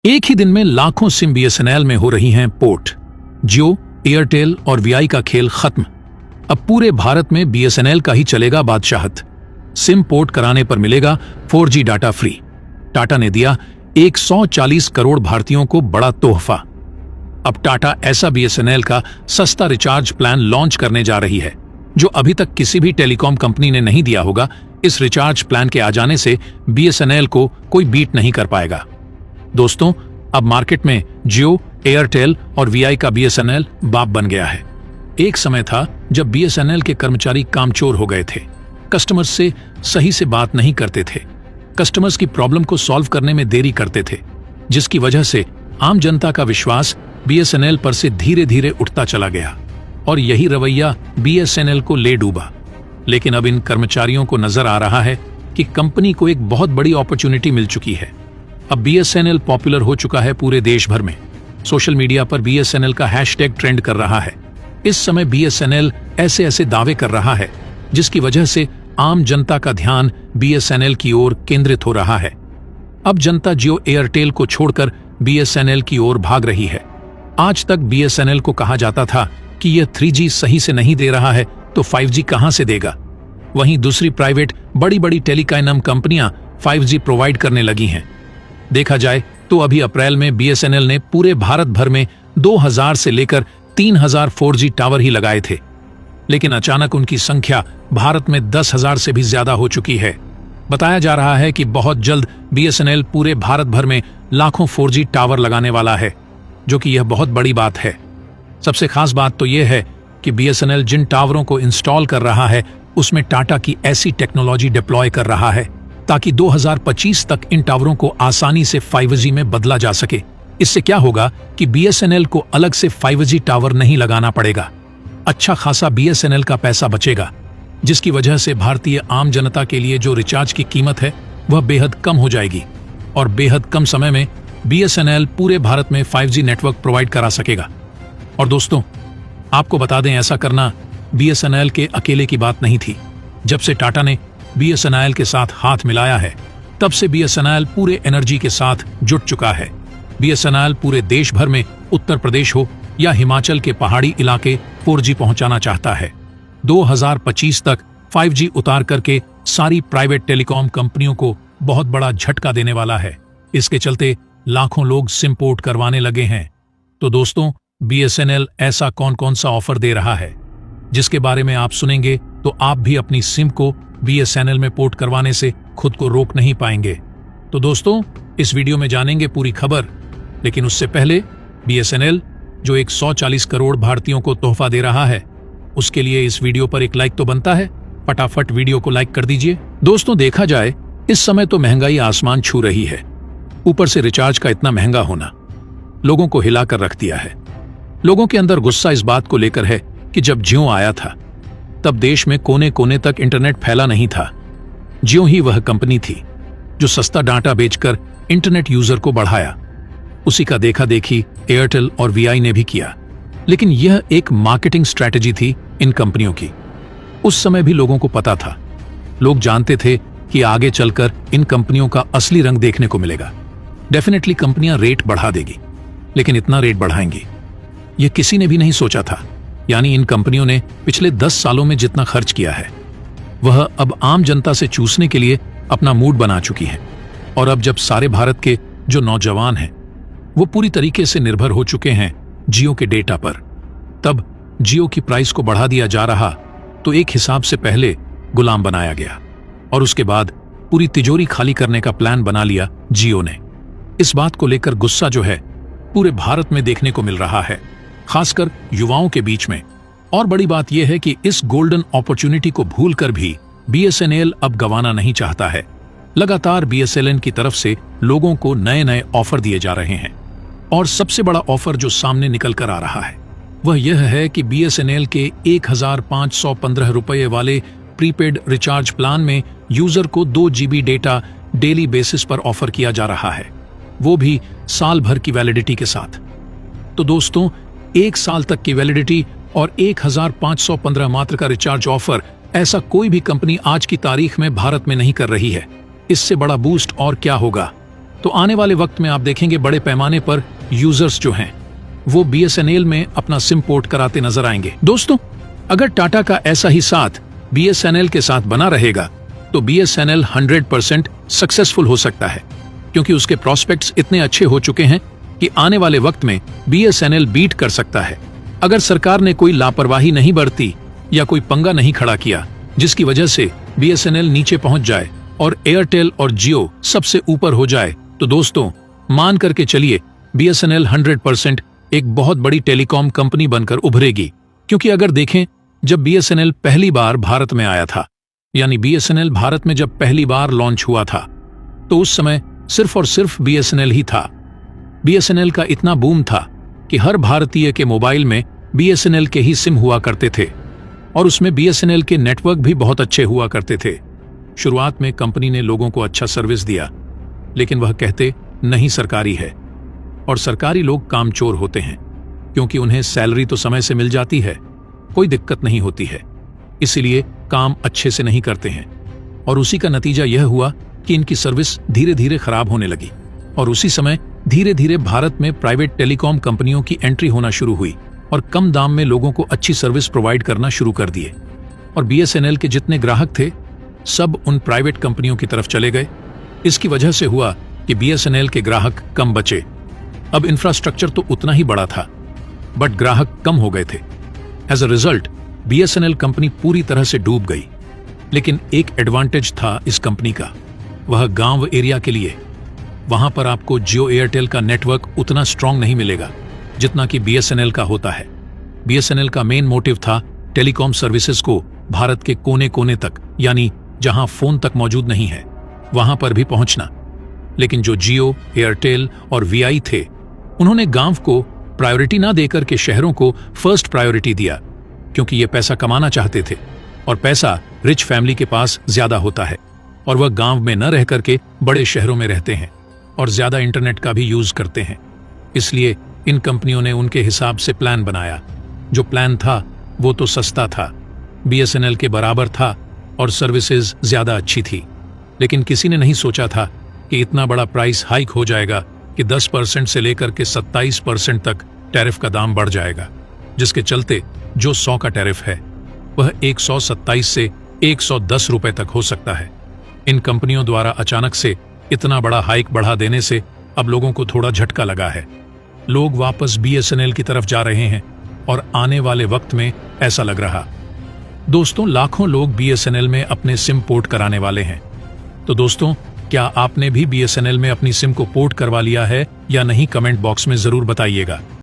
एक ही दिन में लाखों सिम बीएसएनएल में हो रही हैं पोर्ट। जियो, एयरटेल और वीआई का खेल खत्म। अब पूरे भारत में बीएसएनएल का ही चलेगा बादशाहत। सिम पोर्ट कराने पर मिलेगा 4G डाटा फ्री। टाटा ने दिया 140 करोड़ भारतीयों को बड़ा तोहफा। अब टाटा ऐसा बीएसएनएल का सस्ता रिचार्ज प्लान लॉन्च करने जा रही है जो अभी तक किसी भी टेलीकॉम कंपनी ने नहीं दिया होगा। इस रिचार्ज प्लान के आ जाने से बीएसएनएल को कोई बीट नहीं कर पाएगा। दोस्तों, अब मार्केट में जियो, एयरटेल और वीआई का बीएसएनएल बाप बन गया है। एक समय था जब बीएसएनएल के कर्मचारी कामचोर हो गए थे, कस्टमर्स से सही से बात नहीं करते थे, कस्टमर्स की प्रॉब्लम को सॉल्व करने में देरी करते थे, जिसकी वजह से आम जनता का विश्वास बीएसएनएल पर से धीरे धीरे उठता चला गया और यही रवैया बीएसएनएल को ले डूबा। लेकिन अब इन कर्मचारियों को नजर आ रहा है कि कंपनी को एक बहुत बड़ी अपॉर्चुनिटी मिल चुकी है। अब बीएसएनएल पॉपुलर हो चुका है पूरे देश भर में। सोशल मीडिया पर बीएसएनएल का हैशटैग ट्रेंड कर रहा है। इस समय बीएसएनएल ऐसे ऐसे दावे कर रहा है जिसकी वजह से आम जनता का ध्यान बीएसएनएल की ओर केंद्रित हो रहा है। अब जनता जियो, एयरटेल को छोड़कर बीएसएनएल की ओर भाग रही है। आज तक बीएसएनएल को कहा जाता था कि यह 3G सही से नहीं दे रहा है तो 5G कहां से देगा। वहीं दूसरी प्राइवेट बड़ी बड़ी टेलीकॉम कंपनियां 5G प्रोवाइड करने लगी हैं। देखा जाए तो अभी अप्रैल में बीएसएनएल ने पूरे भारत भर में 2000 से लेकर 3000 4G टावर ही लगाए थे, लेकिन अचानक उनकी संख्या भारत में 10,000 से भी ज्यादा हो चुकी है। बताया जा रहा है कि बहुत जल्द बीएसएनएल पूरे भारत भर में लाखों 4G टावर लगाने वाला है, जो कि यह बहुत बड़ी बात है। सबसे खास बात तो यह है कि बीएसएनएल जिन टावरों को इंस्टॉल कर रहा है उसमें टाटा की ऐसी टेक्नोलॉजी डिप्लॉय कर रहा है ताकि 2025 तक इन टावरों को आसानी से 5G में बदला जा सके। इससे क्या होगा कि बीएसएनएल को अलग से 5G टावर नहीं लगाना पड़ेगा। अच्छा खासा बीएसएनएल का पैसा बचेगा, जिसकी वजह से भारतीय आम जनता के लिए जो रिचार्ज की कीमत है वह बेहद कम हो जाएगी और बेहद कम समय में बीएसएनएल पूरे भारत में 5G नेटवर्क प्रोवाइड करा सकेगा। और दोस्तों, आपको बता दें, ऐसा करना बीएसएनएल के अकेले की बात नहीं थी। जब से टाटा ने बीएसएनएल के साथ हाथ मिलाया है, तब से बीएसएनएल पूरे एनर्जी के साथ जुट चुका है। बीएसएनएल पूरे देश भर में उत्तर प्रदेश हो या हिमाचल के पहाड़ी इलाके 4G पहुंचाना चाहता है। 2025 तक 5G उतार करके सारी प्राइवेट टेलीकॉम कंपनियों को बहुत बड़ा झटका देने वाला है। इसके चलते लाखों लोग सिम पोर्ट करवाने लगे हैं। तो दोस्तों, बीएसएनएल ऐसा कौन कौन सा ऑफर दे रहा है जिसके बारे में आप सुनेंगे तो आप भी अपनी सिम को बीएसएनएल में पोर्ट करवाने से खुद को रोक नहीं पाएंगे। तो दोस्तों, इस वीडियो में जानेंगे पूरी खबर, लेकिन उससे पहले बीएसएनएल जो 140 करोड़ भारतीयों को तोहफा दे रहा है, उसके लिए इस वीडियो पर एक लाइक तो बनता है। फटाफट वीडियो को लाइक कर दीजिए। दोस्तों, देखा जाए इस समय तो महंगाई आसमान छू रही है। ऊपर से रिचार्ज का इतना महंगा होना लोगों को हिलाकर रख दिया है। लोगों के अंदर गुस्सा इस बात को लेकर है कि जब जियो आया था तब देश में कोने कोने तक इंटरनेट फैला नहीं था। जियो ही वह कंपनी थी जो सस्ता डाटा बेचकर इंटरनेट यूजर को बढ़ाया। उसी का देखा देखी एयरटेल और वीआई ने भी किया, लेकिन यह एक मार्केटिंग स्ट्रैटेजी थी इन कंपनियों की। उस समय भी लोगों को पता था, लोग जानते थे कि आगे चलकर इन कंपनियों का असली रंग देखने को मिलेगा। डेफिनेटली कंपनियां रेट बढ़ा देगी, लेकिन इतना रेट बढ़ाएंगी यह किसी ने भी नहीं सोचा था। यानी इन कंपनियों ने पिछले 10 सालों में जितना खर्च किया है वह अब आम जनता से चूसने के लिए अपना मूड बना चुकी है। और अब जब सारे भारत के जो नौजवान हैं वो पूरी तरीके से निर्भर हो चुके हैं जियो के डेटा पर, तब जियो की प्राइस को बढ़ा दिया जा रहा तो एक हिसाब से पहले गुलाम बनाया गया और उसके बाद पूरी तिजोरी खाली करने का प्लान बना लिया जियो ने। इस बात को लेकर गुस्सा जो है पूरे भारत में देखने को मिल रहा है, खासकर युवाओं के बीच में। और बड़ी बात यह है कि इस गोल्डन अपॉर्चुनिटी को भूलकर भी बीएसएनएल अब गंवाना नहीं चाहता है। लगातार बीएसएनएल की तरफ से लोगों को नए नए ऑफर दिए जा रहे हैं और सबसे बड़ा ऑफर जो सामने निकल कर आ रहा है वह यह है कि बीएसएनएल के 1515 रुपये वाले प्रीपेड रिचार्ज प्लान में यूजर को 2 GB डेटा डेली बेसिस पर ऑफर किया जा रहा है, वो भी साल भर की वैलिडिटी के साथ। तो दोस्तों, 1 साल तक की वैलिडिटी और 1515 मात्र का रिचार्ज ऑफर ऐसा कोई भी कंपनी आज की तारीख में भारत में नहीं कर रही है। इससे बड़ा बूस्ट और क्या होगा। तो आने वाले वक्त में आप देखेंगे बड़े पैमाने पर यूजर्स जो हैं वो BSNL में अपना सिम पोर्ट कराते नजर आएंगे। दोस्तों, अगर टाटा का ऐसा ही साथ BSNL के साथ बना रहेगा तो BSNL 100% सक्सेसफुल हो सकता है, क्योंकि उसके प्रॉस्पेक्ट्स इतने अच्छे हो चुके हैं कि आने वाले वक्त में BSNL बीट कर सकता है। अगर सरकार ने कोई लापरवाही नहीं बरती या कोई पंगा नहीं खड़ा किया जिसकी वजह से BSNL नीचे पहुंच जाए और एयरटेल और जियो सबसे ऊपर हो जाए, तो दोस्तों मान करके चलिए BSNL 100% एक बहुत बड़ी टेलीकॉम कंपनी बनकर उभरेगी। क्योंकि अगर देखें, जब BSNL पहली बार भारत में आया था, यानी BSNL भारत में जब पहली बार लॉन्च हुआ था, तो उस समय सिर्फ और सिर्फ BSNL ही था। BSNL का इतना बूम था कि हर भारतीय के मोबाइल में BSNL के ही सिम हुआ करते थे और उसमें BSNL के नेटवर्क भी बहुत अच्छे हुआ करते थे। शुरुआत में कंपनी ने लोगों को अच्छा सर्विस दिया, लेकिन वह कहते नहीं सरकारी है, और सरकारी लोग कामचोर होते हैं क्योंकि उन्हें सैलरी तो समय से मिल जाती है, कोई दिक्कत नहीं होती है, इसीलिए काम अच्छे से नहीं करते हैं। और उसी का नतीजा यह हुआ कि इनकी सर्विस धीरे धीरे खराब होने लगी और उसी समय धीरे धीरे भारत में प्राइवेट टेलीकॉम कंपनियों की एंट्री होना शुरू हुई और कम दाम में लोगों को अच्छी सर्विस प्रोवाइड करना शुरू कर दिए। और BSNL के जितने ग्राहक थे सब उन प्राइवेट कंपनियों की तरफ चले गए। इसकी वजह से हुआ कि BSNL के ग्राहक कम बचे। अब इंफ्रास्ट्रक्चर तो उतना ही बड़ा था, बट ग्राहक कम हो गए थे। As a result BSNL company पूरी तरह से डूब गई। लेकिन एक एडवांटेज था इस कंपनी का, वह गांव एरिया के लिए। वहां पर आपको जियो एयरटेल का नेटवर्क उतना स्ट्रांग नहीं मिलेगा जितना कि BSNL का होता है। BSNL का मेन मोटिव था टेलीकॉम सर्विसेज को भारत के कोने कोने तक, यानी जहां फोन तक मौजूद नहीं है, वहां पर भी पहुंचना। लेकिन जो जियो, एयरटेल और VI थे, उन्होंने गांव को प्रायोरिटी ना देकर के शहरों को फर्स्ट प्रायोरिटी दिया, क्योंकि ये पैसा कमाना चाहते थे और पैसा रिच फैमिली के पास ज्यादा होता है और वह गांव में न रह करके बड़े शहरों में रहते हैं और ज्यादा इंटरनेट का भी यूज करते हैं। इसलिए इन कंपनियों ने उनके हिसाब से प्लान बनाया। जो प्लान था वो तो सस्ता था, BSNL के बराबर था और सर्विसेज ज्यादा अच्छी थी। लेकिन किसी ने नहीं सोचा था कि इतना बड़ा प्राइस हाइक हो जाएगा कि 10% से लेकर के 27% तक टैरिफ का दाम बढ़ जाएगा, जिसके चलते जो 100 का टैरिफ है वह 127 से 110 रुपए तक हो सकता है। इन कंपनियों द्वारा अचानक से इतना बड़ा हाइक बढ़ा देने से अब लोगों को थोड़ा झटका लगा है। लोग वापस BSNL की तरफ जा रहे हैं और आने वाले वक्त में ऐसा लग रहा। दोस्तों, लाखों लोग BSNL में अपने सिम पोर्ट कराने वाले हैं। तो दोस्तों, क्या आपने भी BSNL में अपनी सिम को पोर्ट करवा लिया है या नहीं, कमेंट बॉक्स में जरूर बताइएगा।